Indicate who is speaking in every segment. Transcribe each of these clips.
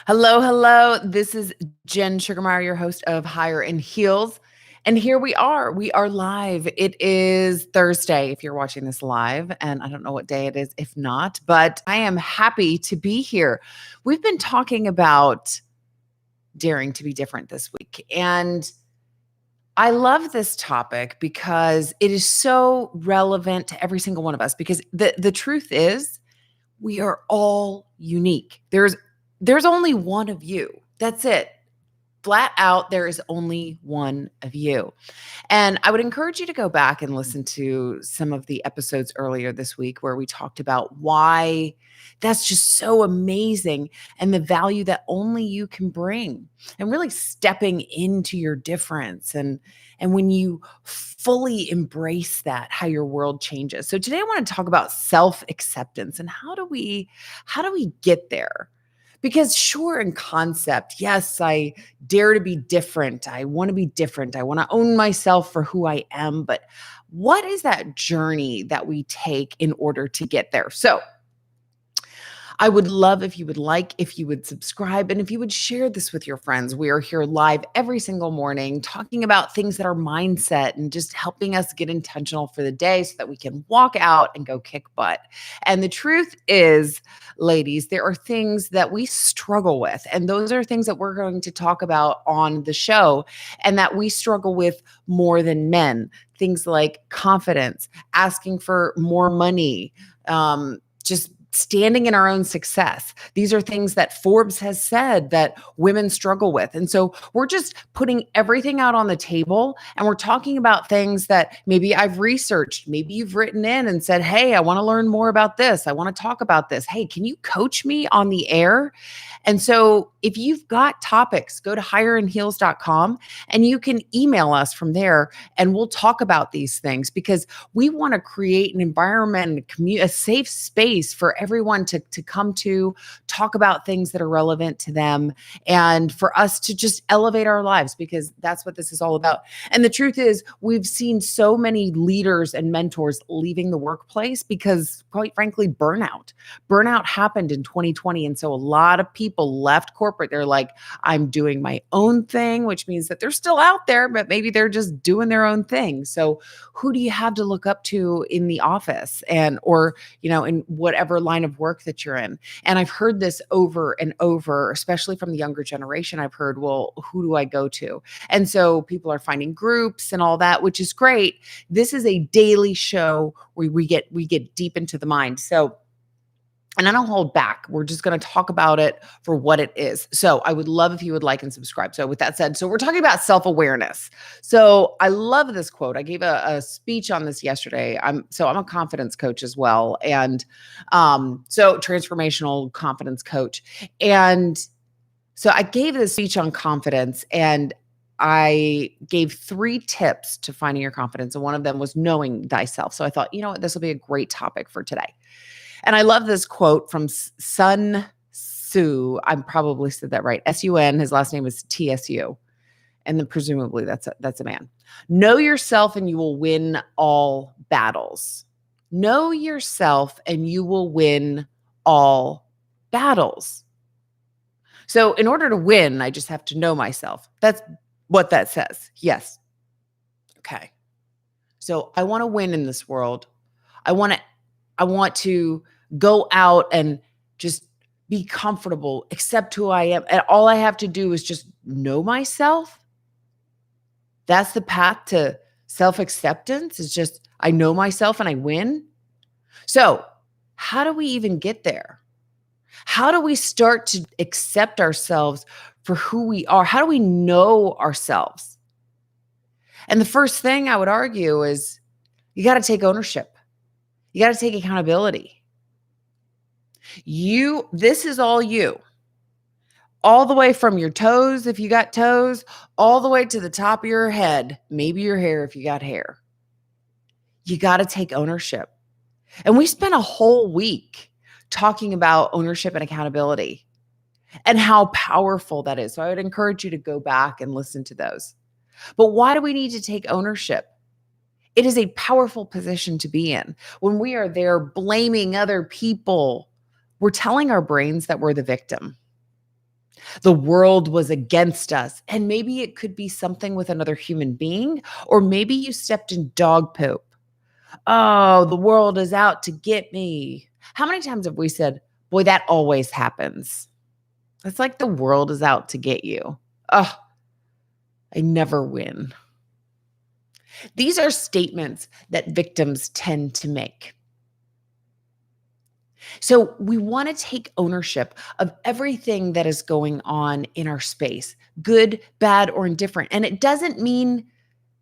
Speaker 1: Hello, hello. This is Jen Sugarmeyer, your host of Higher in Heels. And here we are. We are live. It is Thursday if you're watching this live. And I don't know what day it is if not, but I am happy to be here. We've been talking about daring to be different this week. And I love this topic because it is so relevant to every single one of us. Because the truth is, we are all unique. There's only one of you. That's it. Flat out, there is only one of you. And I would encourage you to go back and listen to some of the episodes earlier this week where we talked about why that's just so amazing and the value that only you can bring and really stepping into your difference and when you fully embrace that, how your world changes. So today I want to talk about self-acceptance and how do we get there? Because sure, in concept, yes, I dare to be different. I want to be different. I want to own myself for who I am. But what is that journey that we take in order to get there? So I would love if you would subscribe, and if you would share this with your friends. We are here live every single morning talking about things that are mindset and just helping us get intentional for the day so that we can walk out and go kick butt. And the truth is, ladies, there are things that we struggle with, and those are things that we're going to talk about on the show and that we struggle with more than men. Things like confidence, asking for more money, just standing in our own success. These are things that Forbes has said that women struggle with. And so we're just putting everything out on the table and we're talking about things that maybe I've researched, maybe you've written in and said, "Hey, I want to learn more about this. I want to talk about this. Hey, can you coach me on the air?" And so if you've got topics, go to higherinheels.com and you can email us from there and we'll talk about these things because we want to create an environment and a safe space for everyone to come to talk about things that are relevant to them and for us to just elevate our lives because that's what this is all about. And the truth is, we've seen so many leaders and mentors leaving the workplace because, quite frankly, burnout happened in 2020. And so a lot of people left corporate. They're like, I'm doing my own thing, which means that they're still out there, but maybe they're just doing their own thing. So who do you have to look up to in the office or in whatever line of work that you're in? And I've heard this over and over, especially from the younger generation. I've heard, well, who do I go to? And so people are finding groups and all that, which is great. This is a daily show where we get deep into the mind. And I don't hold back. We're just going to talk about it for what it is. So I would love if you would like and subscribe. So with that said, so we're talking about self-awareness. So I love this quote. I gave a speech on this yesterday. I'm a confidence coach as well. And so transformational confidence coach. And so I gave this speech on confidence and I gave 3 tips to finding your confidence. And one of them was knowing thyself. So I thought, you know what, this will be a great topic for today. And I love this quote from Sun Tzu. I probably said that right. S-U-N. His last name is T-S-U. And then presumably that's a man. Know yourself and you will win all battles. Know yourself and you will win all battles. So in order to win, I just have to know myself. That's what that says. Yes. Okay. So I want to win in this world. I want to go out and just be comfortable, accept who I am. And all I have to do is just know myself. That's the path to self-acceptance. It's just, I know myself and I win. So how do we even get there? How do we start to accept ourselves for who we are? How do we know ourselves? And the first thing I would argue is you got to take ownership. You got to take accountability. This is all you. All the way from your toes, if you got toes, all the way to the top of your head, maybe your hair if you got hair. You got to take ownership. And we spent a whole week talking about ownership and accountability and how powerful that is. So I would encourage you to go back and listen to those. But why do we need to take ownership? It is a powerful position to be in. When we are there blaming other people, we're telling our brains that we're the victim. The world was against us. And maybe it could be something with another human being, or maybe you stepped in dog poop. Oh, the world is out to get me. How many times have we said, boy, that always happens? It's like the world is out to get you. Oh, I never win. These are statements that victims tend to make. So we want to take ownership of everything that is going on in our space, good, bad, or indifferent. And it doesn't mean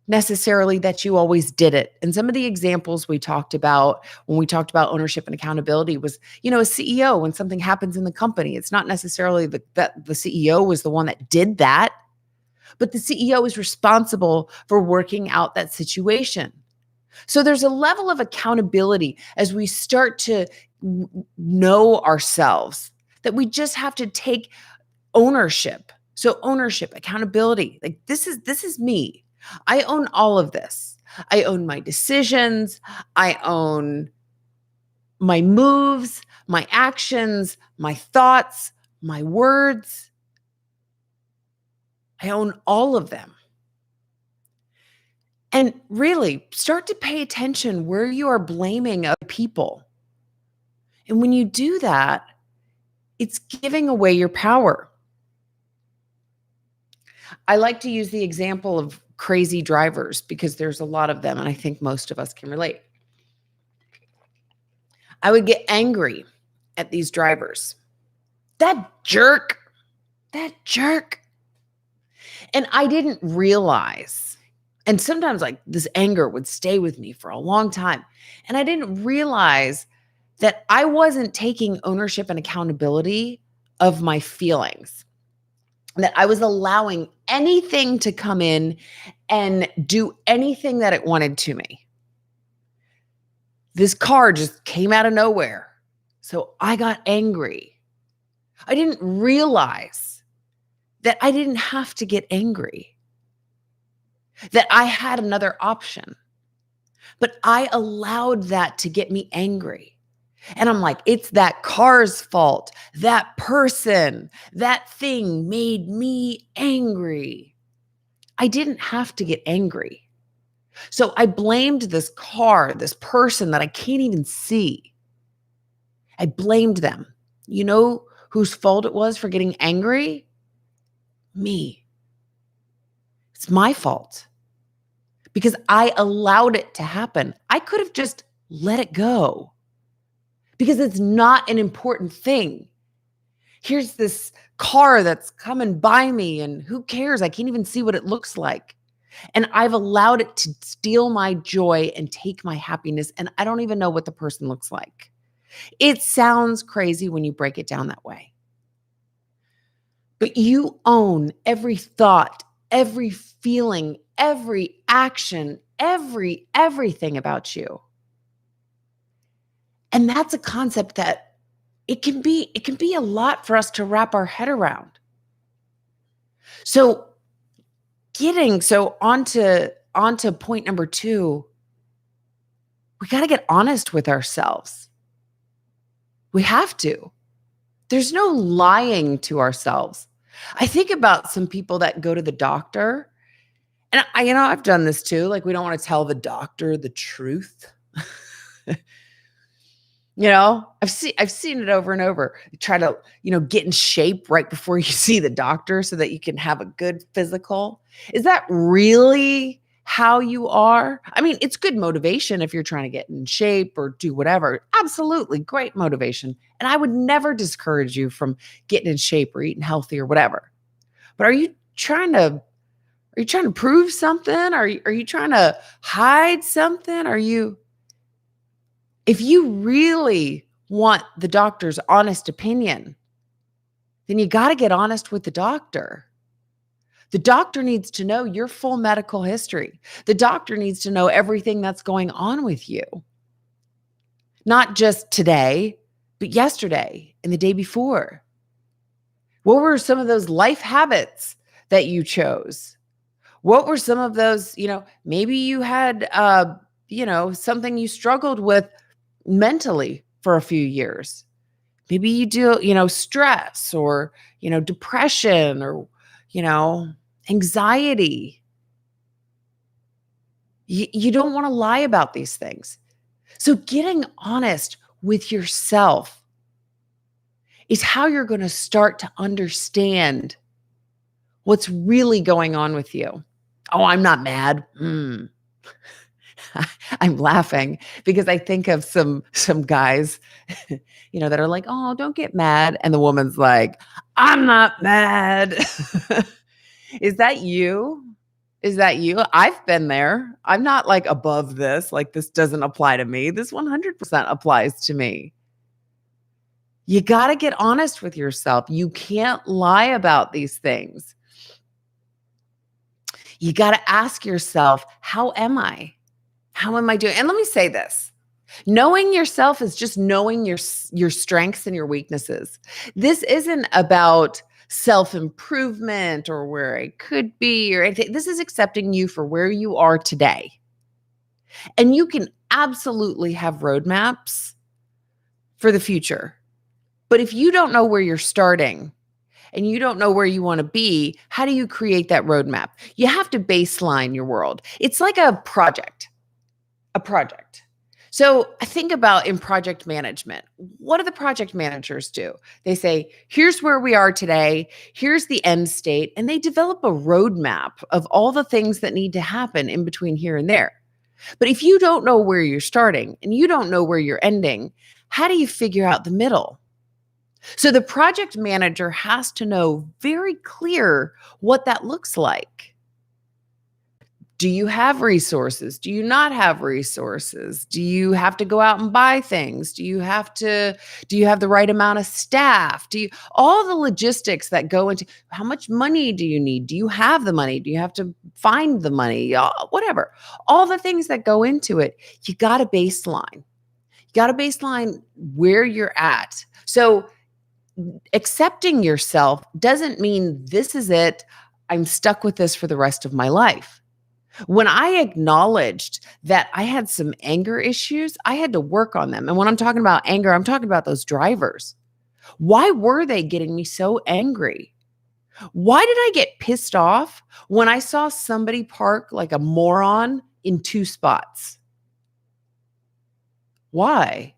Speaker 1: necessarily that you always did it. And some of the examples we talked about when we talked about ownership and accountability was, a CEO, when something happens in the company, it's not necessarily that the CEO was the one that did that, but the CEO is responsible for working out that situation. So there's a level of accountability as we start to know ourselves that we just have to take ownership. So ownership, accountability, like this is me. I own all of this. I own my decisions. I own my moves, my actions, my thoughts, my words. I own all of them. And really start to pay attention where you are blaming other people. And when you do that, it's giving away your power. I like to use the example of crazy drivers because there's a lot of them, and I think most of us can relate. I would get angry at these drivers. That jerk, that jerk. And I didn't realize, and sometimes like this anger would stay with me for a long time. And I didn't realize that I wasn't taking ownership and accountability of my feelings, that I was allowing anything to come in and do anything that it wanted to me. This car just came out of nowhere. So I got angry. I didn't realize that I didn't have to get angry, that I had another option. But I allowed that to get me angry. And I'm like, it's that car's fault. That person, that thing made me angry. I didn't have to get angry. So I blamed this car, this person that I can't even see. I blamed them. You know whose fault it was for getting angry? Me. It's my fault because I allowed it to happen. I could have just let it go because it's not an important thing. Here's this car that's coming by me and who cares? I can't even see what it looks like. And I've allowed it to steal my joy and take my happiness. And I don't even know what the person looks like. It sounds crazy when you break it down that way. But you own every thought, every feeling, every action, everything about you. And that's a concept that it can be a lot for us to wrap our head around. So onto point number 2, we got to get honest with ourselves. We have to. There's no lying to ourselves. I think about some people that go to the doctor, and I've done this too. Like, we don't want to tell the doctor the truth. I've seen it over and over. You try to, get in shape right before you see the doctor so that you can have a good physical. Is that really how you are? I mean, it's good motivation if you're trying to get in shape or do whatever. Absolutely great motivation. And I would never discourage you from getting in shape or eating healthy or whatever. But are you trying to prove something? Are you trying to hide something? If you really want the doctor's honest opinion, then you got to get honest with the doctor. The doctor needs to know your full medical history. The doctor needs to know everything that's going on with you. Not just today, but yesterday and the day before. What were some of those life habits that you chose? What were some of those, maybe you had, something you struggled with mentally for a few years. Maybe you do, stress or, depression or, you know, anxiety. You don't want to lie about these things. So getting honest with yourself is how you're going to start to understand what's really going on with you. Oh, I'm not mad. I'm laughing because I think of some guys, that are like, "Oh, don't get mad." And the woman's like, "I'm not mad." Is that you? Is that you? I've been there. I'm not like above this, like this doesn't apply to me. This 100% applies to me. You got to get honest with yourself. You can't lie about these things. You got to ask yourself, how am I? How am I doing? And let me say this. Knowing yourself is just knowing your strengths and your weaknesses. This isn't about self-improvement or where I could be or anything. This is accepting you for where you are today. And you can absolutely have roadmaps for the future. But if you don't know where you're starting and you don't know where you want to be, how do you create that roadmap? You have to baseline your world. It's like a project. So I think about in project management, what do the project managers do? They say, here's where we are today, here's the end state, and they develop a roadmap of all the things that need to happen in between here and there. But if you don't know where you're starting and you don't know where you're ending, how do you figure out the middle? So the project manager has to know very clear what that looks like. Do you have resources? Do you not have resources? Do you have to go out and buy things? Do you have the right amount of staff? All the logistics that go into how much money do you need? Do you have the money? Do you have to find the money? Whatever. All the things that go into it, you got to baseline. You got to baseline where you're at. So accepting yourself doesn't mean this is it. I'm stuck with this for the rest of my life. When I acknowledged that I had some anger issues, I had to work on them. And when I'm talking about anger, I'm talking about those drivers. Why were they getting me so angry? Why did I get pissed off when I saw somebody park like a moron in two spots? Why?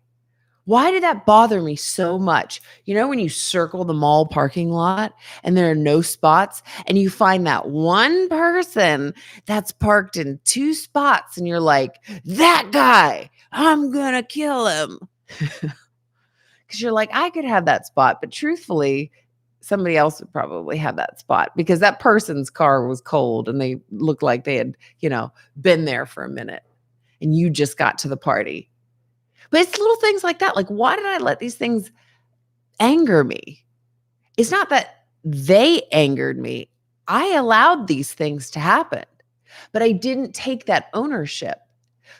Speaker 1: Why did that bother me so much? When you circle the mall parking lot and there are no spots and you find that one person that's parked in two spots and you're like, that guy, I'm gonna kill him. Because you're like, I could have that spot. But truthfully, somebody else would probably have that spot because that person's car was cold and they looked like they had, been there for a minute and you just got to the party. But it's little things like that. Like, why did I let these things anger me? It's not that they angered me. I allowed these things to happen, but I didn't take that ownership.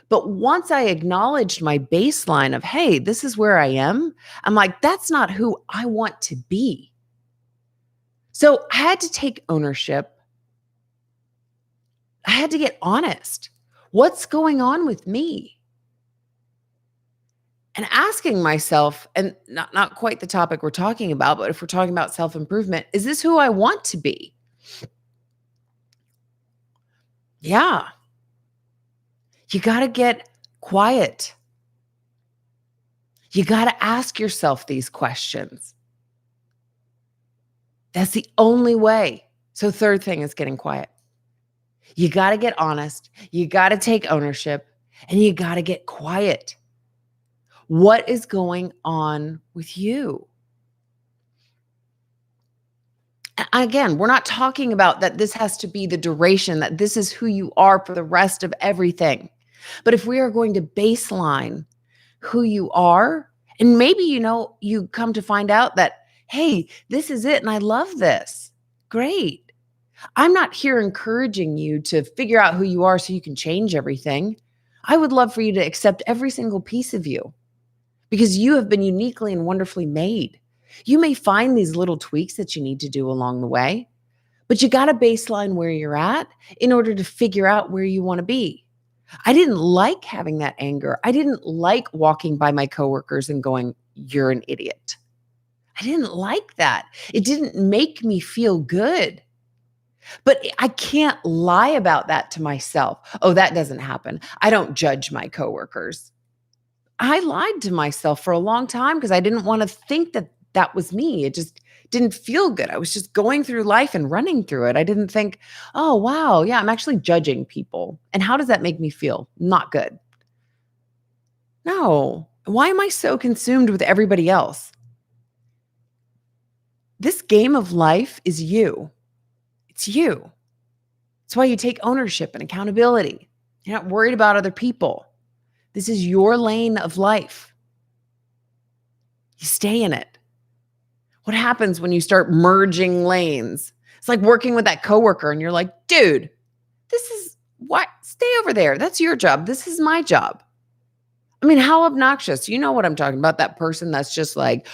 Speaker 1: But once I acknowledged my baseline of, hey, this is where I am, I'm like, that's not who I want to be. So I had to take ownership. I had to get honest. What's going on with me? And asking myself, and not quite the topic we're talking about, but if we're talking about self-improvement, is this who I want to be? Yeah. You got to get quiet. You got to ask yourself these questions. That's the only way. So third thing is getting quiet. You got to get honest. You got to take ownership and you got to get quiet. What is going on with you? Again, we're not talking about that this has to be the duration, that this is who you are for the rest of everything. But if we are going to baseline who you are, and maybe, you come to find out that, hey, this is it and I love this. Great. I'm not here encouraging you to figure out who you are so you can change everything. I would love for you to accept every single piece of you because you have been uniquely and wonderfully made. You may find these little tweaks that you need to do along the way, but you got to baseline where you're at in order to figure out where you want to be. I didn't like having that anger. I didn't like walking by my coworkers and going, you're an idiot. I didn't like that. It didn't make me feel good. But I can't lie about that to myself. Oh, that doesn't happen. I don't judge my coworkers. I lied to myself for a long time because I didn't want to think that that was me. It just didn't feel good. I was just going through life and running through it. I didn't think, oh, wow, yeah, I'm actually judging people. And how does that make me feel? Not good. No. Why am I so consumed with everybody else? This game of life is you. It's you. It's why you take ownership and accountability. You're not worried about other people. This is your lane of life. You stay in it. What happens when you start merging lanes? It's like working with that coworker and you're like, dude, this is what, stay over there. That's your job. This is my job. I mean, how obnoxious. You know what I'm talking about. That person that's just like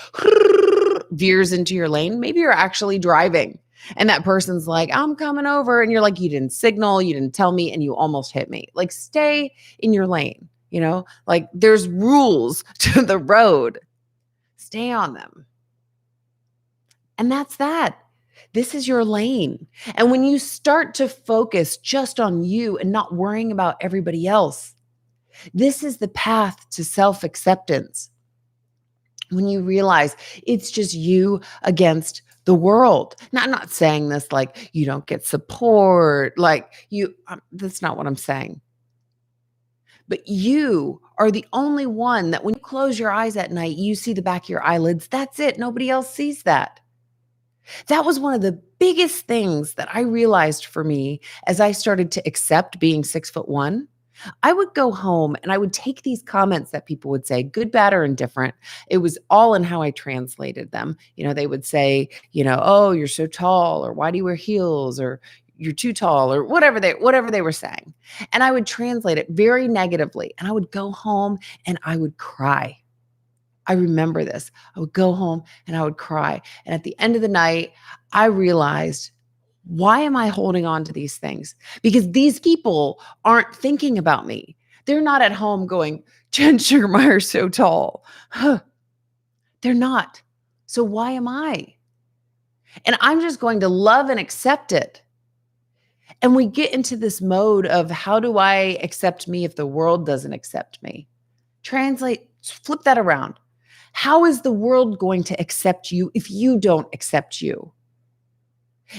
Speaker 1: veers into your lane. Maybe you're actually driving and that person's like, I'm coming over. And you're like, you didn't signal, you didn't tell me, and you almost hit me. Like, stay in your lane. Like there's rules to the road. Stay on them. And that's that. This is your lane. And when you start to focus just on you and not worrying about everybody else, this is the path to self-acceptance. When you realize it's just you against the world. Now, I'm not saying this like you don't get support, that's not what I'm saying. But you are the only one that when you close your eyes at night, you see the back of your eyelids. That's it. Nobody else sees that. That was one of the biggest things that I realized for me as I started to accept being 6'1". I would go home and I would take these comments that people would say, good, bad, or indifferent. It was all in how I translated them. They would say, oh, you're so tall, or why do you wear heels, or you're too tall, or whatever they were saying. And I would translate it very negatively. And I would go home and I would cry. I remember this. I would go home and I would cry. And at the end of the night, I realized, why am I holding on to these things? Because these people aren't thinking about me. They're not at home going, Jen Sugarmeyer's so tall. Huh. They're not. So why am I? And I'm just going to love and accept it. And we get into this mode of, how do I accept me if the world doesn't accept me? Flip that around. How is the world going to accept you if you don't accept you?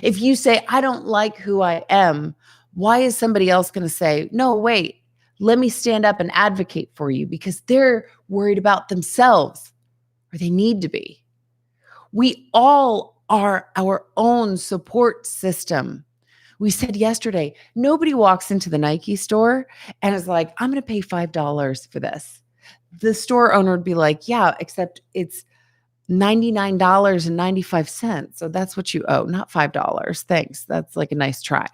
Speaker 1: If you say, I don't like who I am, why is somebody else going to say, no, wait, let me stand up and advocate for you? Because they're worried about themselves, or they need to be. We all are our own support system. We said yesterday, nobody walks into the Nike store and is like, I'm going to pay $5 for this. The store owner would be like, yeah, except it's $99.95. So that's what you owe, not $5. Thanks. That's like a nice try.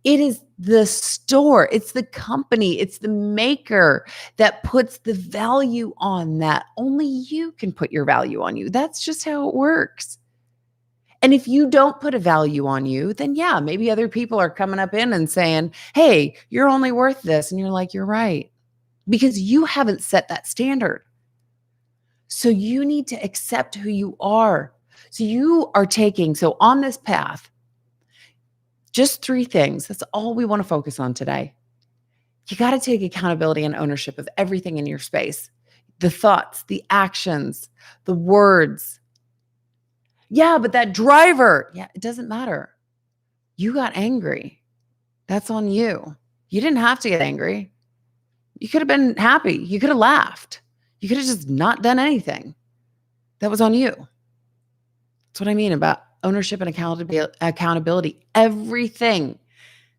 Speaker 1: It is the store, it's the company, it's the maker that puts the value on that. Only you can put your value on you. That's just how it works. And if you don't put a value on you, then yeah, maybe other people are coming up in and saying, hey, you're only worth this. And you're like, you're right. Because you haven't set that standard. So you need to accept who you are. So on this path, just 3 things. That's all we want to focus on today. You got to take accountability and ownership of everything in your space. The thoughts, the actions, the words. Yeah, but that driver, it doesn't matter. You got angry. That's on you. You didn't have to get angry. You could have been happy. You could have laughed. You could have just not done anything. That was on you. That's what I mean about ownership and accountability. Everything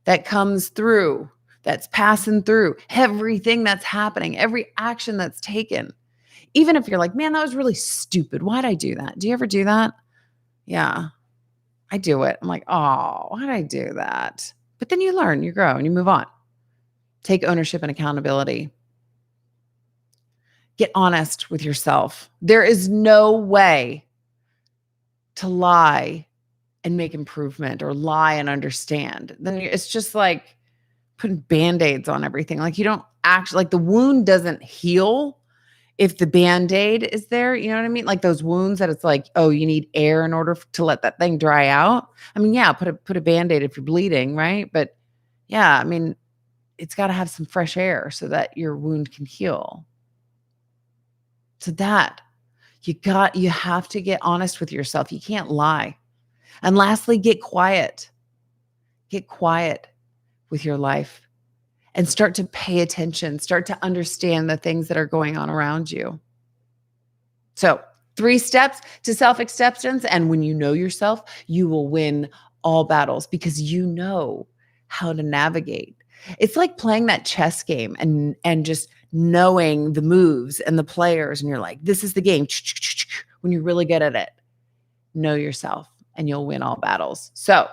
Speaker 1: that comes through, that's passing through, everything that's happening, every action that's taken. Even if you're like, man, that was really stupid. Why'd I do that? Do you ever do that? Yeah, I do it. I'm like, oh, why'd I do that? But then you learn, you grow, and you move on. Take ownership and accountability. Get honest with yourself. There is no way to lie and make improvement, or lie and understand. Then it's just like putting Band-Aids on everything. Like, you don't actually, like, the wound doesn't heal if the Band-Aid is there, you know what I mean? Like those wounds that it's like, oh, you need air in order to let that thing dry out. I mean, yeah, put a Band-Aid if you're bleeding, right? But yeah, I mean, it's got to have some fresh air so that your wound can heal. So that you have to get honest with yourself. You can't lie. And lastly, get quiet. Get quiet with your life and start to pay attention, start to understand the things that are going on around you. So, 3 steps to self-acceptance, and when you know yourself, you will win all battles because you know how to navigate. It's like playing that chess game and just knowing the moves and the players, and you're like, "This is the game." When you're really good at it, know yourself and you'll win all battles. So,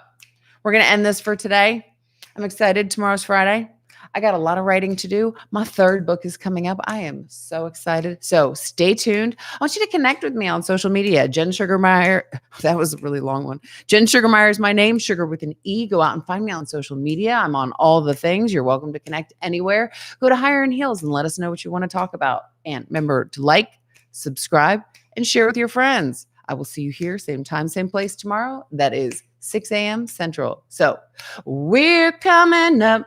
Speaker 1: we're going to end this for today. I'm excited. Tomorrow's Friday. I got a lot of writing to do. My 3rd book is coming up. I am so excited. So stay tuned. I want you to connect with me on social media. Jen Sugarmeyer. That was a really long one. Jen Sugarmeyer is my name. Sugar with an E. Go out and find me on social media. I'm on all the things. You're welcome to connect anywhere. Go to Higher in Heels and let us know what you want to talk about. And remember to like, subscribe, and share with your friends. I will see you here, same time, same place tomorrow. That is 6 a.m. Central. So we're coming up.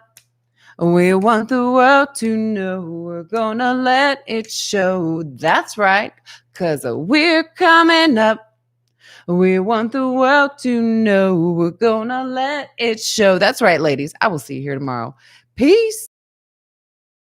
Speaker 1: We want the world to know we're gonna let it show. That's right, because we're coming up. We want the world to know we're gonna let it show. That's right, ladies. I will see you here tomorrow. Peace.